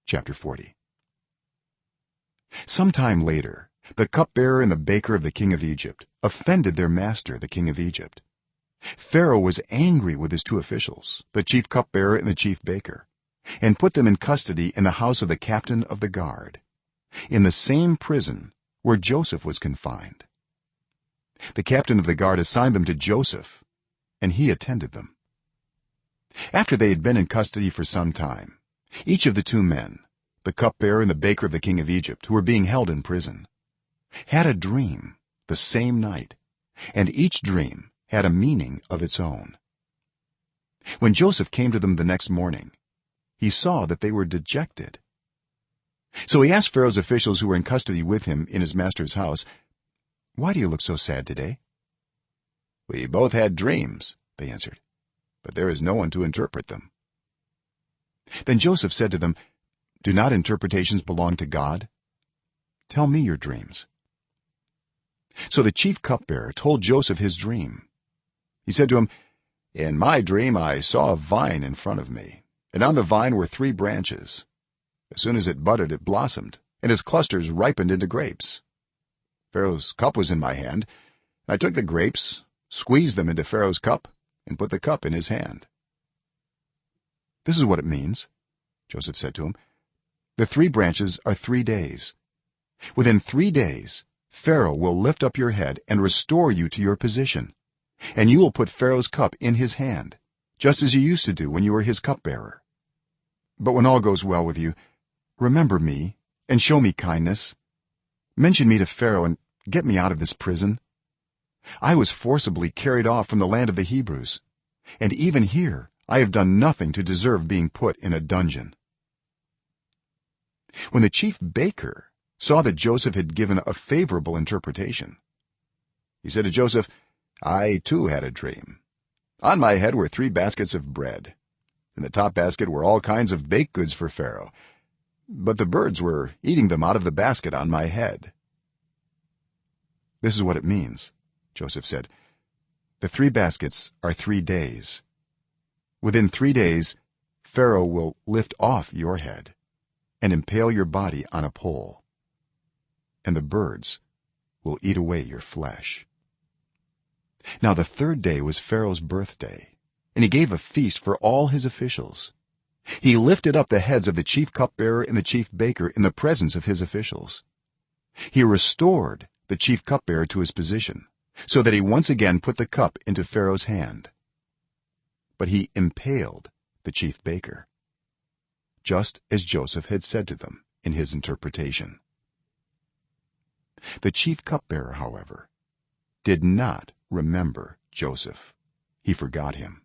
chapter 40. Sometime later the cupbearer and the baker of the king of Egypt offended their master the king of Egypt. Pharaoh was angry with his two officials, the chief cupbearer and the chief baker, and put them in custody in the house of the captain of the guard, in the same prison where Joseph was confined. The captain of the guard assigned them to Joseph, and he attended them. After they had been in custody for some time, each of the two men, the cupbearer and the baker of the king of Egypt, who were being held in prison, had a dream the same night, and each dream had a meaning of its own. When Joseph came to them the next morning, he saw that they were dejected. So he asked Pharaoh's officials who were in custody with him in his master's house, "Why do you look so sad today?" "We both had dreams," they answered, "but there is no one to interpret them." Then Joseph said to them, "Do not interpretations belong to God? Tell me your dreams." So the chief cupbearer told Joseph his dream. He said to him, "In my dream I saw a vine in front of me, and on the vine were 3 branches. As soon as it budded, it blossomed, and its clusters ripened into grapes. Pharaoh's cup was in my hand. I took the grapes, squeezed them into Pharaoh's cup, and put the cup in his hand." "This is what it means," Joseph said to him. "The 3 branches are 3 days. Within 3 days Pharaoh will lift up your head and restore you to your position, and you will put Pharaoh's cup in his hand, just as you used to do when you were his cupbearer. But when all goes well with you, remember me and show me kindness. Mention me to Pharaoh and get me out of this prison. I was forcibly carried off from the land of the Hebrews, and even here I have done nothing to deserve being put in a dungeon." When the chief baker saw that Joseph had given a favorable interpretation, he said to Joseph, "I too had a dream. On my head were 3 baskets of bread. In the top basket were all kinds of baked goods for Pharaoh, but the birds were eating them out of the basket on my head." "This is what it means," Joseph said. "The 3 baskets are 3 days. Within 3 days Pharaoh will lift off your head and impale your body on a pole, and the birds will eat away your flesh." Now the 3rd day was Pharaoh's birthday, and he gave a feast for all his officials. He lifted up the heads of the chief cupbearer and the chief baker in the presence of his officials. He restored the chief cupbearer to his position, so that he once again put the cup into Pharaoh's hand. But he impaled the chief baker, just as Joseph had said to them in his interpretation. The chief cupbearer, however, did not remember Joseph. He forgot him.